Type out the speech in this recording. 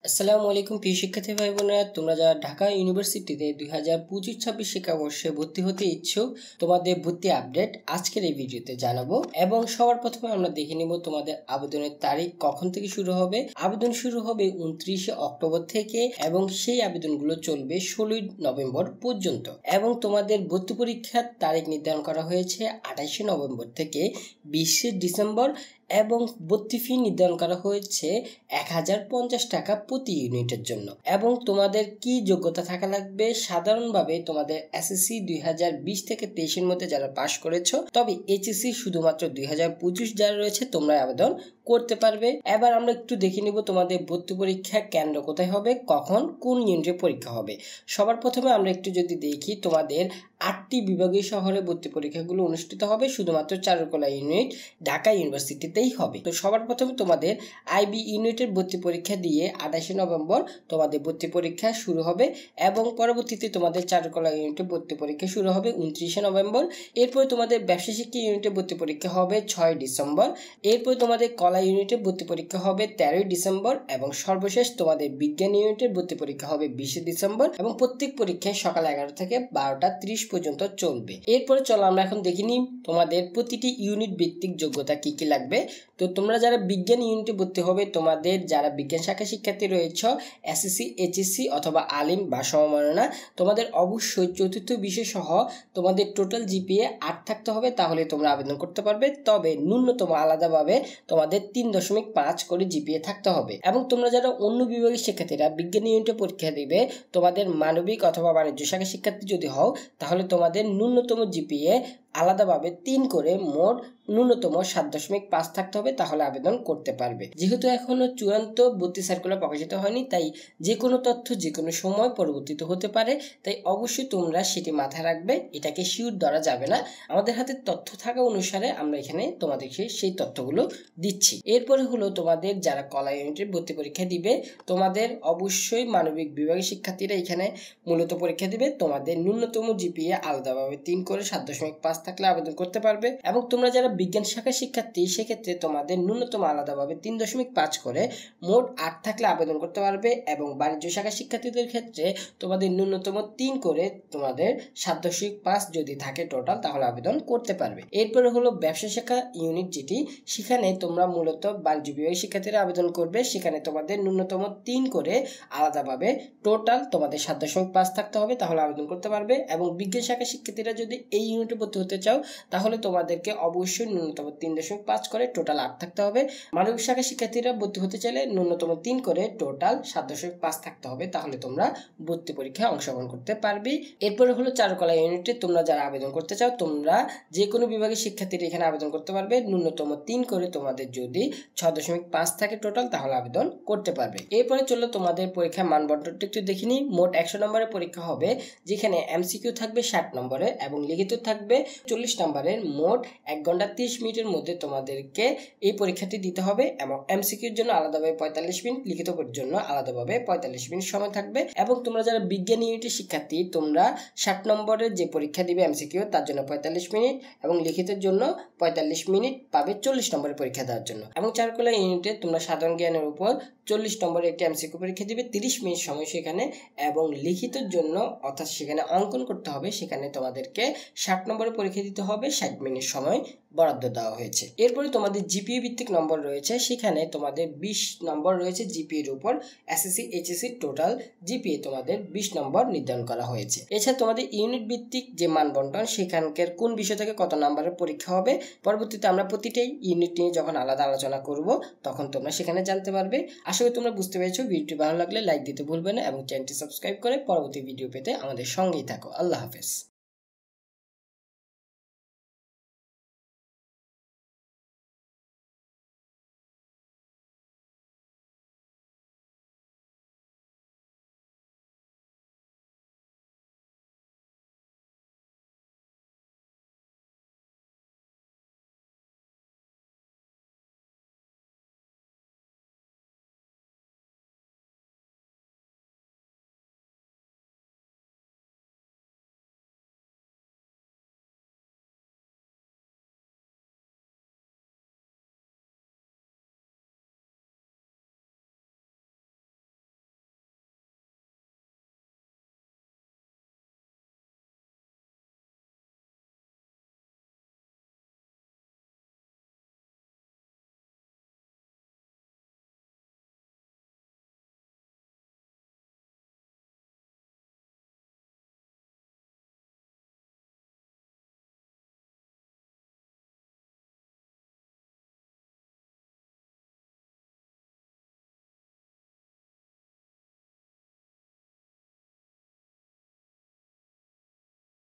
আসসালামু আলাইকুম প্রিয় শিক্ষার্থী ভাই বোনেরা, তোমরা যারা ঢাকা ইউনিভার্সিটিতে 2025-26 শিক্ষাবর্ষে ভর্তি হতে ইচ্ছুক, তোমাদের ভর্তি আপডেট আজকের এই ভিডিওতে জানাবো। এবং সবার প্রথমে আমরা দেখে নিব তোমাদের আবেদনের তারিখ কখন থেকে শুরু হবে। আবেদন শুরু হবে 29 অক্টোবর থেকে এবং সেই আবেদনগুলো চলবে 16 নভেম্বর পর্যন্ত। এবং তোমাদের ভর্তি পরীক্ষার তারিখ নির্ধারণ করা হয়েছে 28 নভেম্বর থেকে 20 ডিসেম্বর এবং ভর্তি ফি নির্ধারণ করা হয়েছে 1050 টাকা প্রতি ইউনিটের জন্য। এবং তোমাদের কি যোগ্যতা থাকা লাগবে? সাধারণভাবে তোমাদের এসএসসি 2020 থেকে 23 মধ্যে যারা পাশ করেছো, তবে এইচএসসি শুধুমাত্র 2025 যারা রয়েছে তোমরা আবেদন করতে পারবে। এবার আমরা একটু দেখে নিব তোমাদের ভর্তি পরীক্ষা কেন্দ্র কোথায় হবে, কখন কোন ইউনিটে পরীক্ষা হবে। সবার প্রথমে আমরা একটু যদি দেখি, তোমাদের 8টি বিভাগীয় শহরে ভর্তি পরীক্ষাগুলো অনুষ্ঠিত হবে। শুধুমাত্র চারুকলা ইউনিট ঢাকা ইউনিভার্সিটিতেই হবে। তো সবার প্রথমে তোমাদের আইবি ইউনিটের ভর্তি পরীক্ষা দিয়ে 28 নভেম্বর তোমাদের ভর্তি পরীক্ষা শুরু হবে এবং পরবর্তীতে তোমাদের চারুকলা ইউনিটে ভর্তি পরীক্ষা শুরু হবে 29 নভেম্বর। এরপরে তোমাদের ব্যবসা শিক্ষা ইউনিটে ভর্তি পরীক্ষা হবে 6 ডিসেম্বর। এরপরে তোমাদের কলা ইউনিটে ভর্তি পরীক্ষা হবে 13 ডিসেম্বর এবং সর্বশেষ তোমাদের বিজ্ঞান ইউনিটের ভর্তি পরীক্ষা হবে 20 ডিসেম্বর এবং প্রত্যেক পরীক্ষায় সকাল 11 থেকে 12:30 পর্যন্ত চলবে। এরপরে চলো আমরা এখন দেখে নিই তোমাদের প্রতিটি ইউনিট ভিত্তিক যোগ্যতা কি কি লাগবে। তো তোমরা যারা বিজ্ঞান ইউনিটে ভর্তি হবে, তোমাদের যারা বিজ্ঞান শাখা শিক্ষার্থী রয়েছে, এসএসসি, এইচএসসি অথবা আলিম বা সমমাননা, তোমাদের অবশ্যই চতুর্থ বিষয় সহ তোমাদের টোটাল জিপিএ 8 থাকতে হবে, তাহলে তোমরা আবেদন করতে পারবে। তবে ন্যূনতম আলাদাভাবে তোমাদের 3.5 করে জিপিএ থাকতে হবে। এবং তোমরা যারা অন্য বিভাগের শিক্ষার্থীরা বিজ্ঞান ইউনিটে পরীক্ষা দিবে, তোমাদের মানবিক অথবা বাণিজ্য শাখা শিক্ষার্থী যদি হও, তাহলে তোমাদের ন্যূনতম জিপিএ আলাদাভাবে 3 করে মোট ন্যূনতম 7.5 থাকতে হবে, তাহলে আবেদন করতে পারবে। যেহেতু এখনো চূড়ান্ত ভর্তি সার্কুলার প্রকাশিত হয়নি, তাই যে কোনো তথ্য যে কোনো সময় পরিবর্তিত হতে পারে, তাই অবশ্যই তোমরা সেটি মাথায় রাখবে। এটাকে শিওর ধরা যাবে না। আমাদের হাতে তথ্য থাকা অনুসারে আমরা এখানে তোমাদেরকে সেই তথ্যগুলো দিচ্ছি। এরপরে হলো তোমাদের যারা কলা ইউনিটের ভর্তি পরীক্ষা দিবে, তোমাদের অবশ্যই মানবিক বিভাগের শিক্ষার্থীরা এখানে মূলত পরীক্ষা দিবে। তোমাদের ন্যূনতম জিপিএ আলাদাভাবে 3 করে 7.5 থাকলে আবেদন করতে পারবে। এবং তোমরা যারা বিজ্ঞান শাখার শিক্ষার্থী, সেক্ষেত্রে তোমাদের ন্যূনতম আলাদাভাবে 3.5 করে মোট 8 থাকলে আবেদন করতে পারবে। এবং বাণিজ্য শাখার শিক্ষার্থীদের ক্ষেত্রে তোমাদের ন্যূনতম 3 করে তোমাদের 7.5 যদি থাকে টোটাল, তাহলে আবেদন করতে পারবে। এরপরে হলো ব্যবসা শাখা ইউনিট, যেটি সেখানে তোমরা মূলত বাণিজ্য বিভাগের শিক্ষার্থীরা আবেদন করবে। সেখানে তোমাদের ন্যূনতম 3 করে আলাদাভাবে টোটাল তোমাদের 7.5 থাকতে হবে, তাহলে আবেদন করতে পারবে। এবং বিজ্ঞান শাখার শিক্ষার্থীরা যদি এই ইউনিটে ভর্তি হতে চাও, তাহলে তোমাদেরকে অবশ্যই ন্যূনতম 3.5 করে টোটাল 8 থাকতে হবে। মানবিক শাখার শিক্ষার্থীরা ভর্তি হতে চাইলে ন্যূনতম 3 করে টোটাল 7.5 থাকতে হবে, তাহলে তোমরা ভর্তি পরীক্ষায় অংশগ্রহণ করতে পারবে। এরপরে হলো চারুকলা ইউনিটে তোমরা যারা আবেদন করতে চাও, তোমরা যে কোনো বিভাগের শিক্ষার্থীরা এখানে আবেদন করতে পারবে। ন্যূনতম 3 করে তোমাদের যদি 6.5 থাকে টোটাল, তাহলে আবেদন করতে পারবে। এরপরে চলো তোমাদের পরীক্ষার মানবন্টনটা একটু দেখে নিই। মোট 100 নম্বরের পরীক্ষা হবে, যেখানে এমসিকিউ থাকবে 60 নম্বরে এবং লিখিত থাকবে 40 নম্বরের। মোট 1 ঘন্টা 30 মিনিটের মধ্যে তোমাদেরকে এই পরীক্ষাটি দিতে হবে। এবং এমসিকিউর জন্য আলাদাভাবে 45 মিনিট, লিখিতের জন্য আলাদাভাবে 45 মিনিট সময় থাকবে। এবং তোমরা যারা বিজ্ঞান ইউনিটের শিক্ষার্থী, তোমরা 60 নম্বরের যে পরীক্ষা দিবে এমসিকিউ, তার জন্য 45 মিনিট এবং লিখিতের জন্য 45 মিনিট পাবে 40 নম্বরের পরীক্ষা দেওয়ার জন্য। এবং চারুকলা ইউনিটে তোমরা সাধারণ জ্ঞানের উপর 40 নম্বরের একটি এমসিকিউ পরীক্ষা দিবে, 30 মিনিট সময় সেখানে। এবং লিখিতের জন্য, অর্থাৎ সেখানে অঙ্কন করতে হবে, সেখানে তোমাদেরকে 60 নম্বরের পরীক্ষা দিতে হবে, 60 মিনিট সময় বরাদ্দ দেওয়া হয়েছে। এরপরে তোমাদের জিপিএ ভিত্তিক নম্বর রয়েছে, সেখানে তোমাদের 20 নম্বর রয়েছে জিপিএ এর উপর। এসএসসি, এইচএসসি টোটাল জিপিএ তোমাদের 20 নম্বর নির্ধারণ করা হয়েছে। এছাড়া তোমাদের ইউনিট ভিত্তিক যে মানবন্টন, সেখানকার কোন বিষয় থেকে কত নম্বরের পরীক্ষা হবে, পরবর্তীতে আমরা প্রতিটি ইউনিট নিয়ে যখন আলাদা আলোচনা করব, তখন তোমরা সেখানে জানতে পারবে। আশা করি তোমরা বুঝতে পেরেছো। ভিডিওটি ভালো লাগলে লাইক দিতে ভুলবে না এবং চ্যানেলটি সাবস্ক্রাইব করে পরবর্তী ভিডিও পেতে আমাদের সঙ্গেই থাকো। আল্লাহ হাফেজ।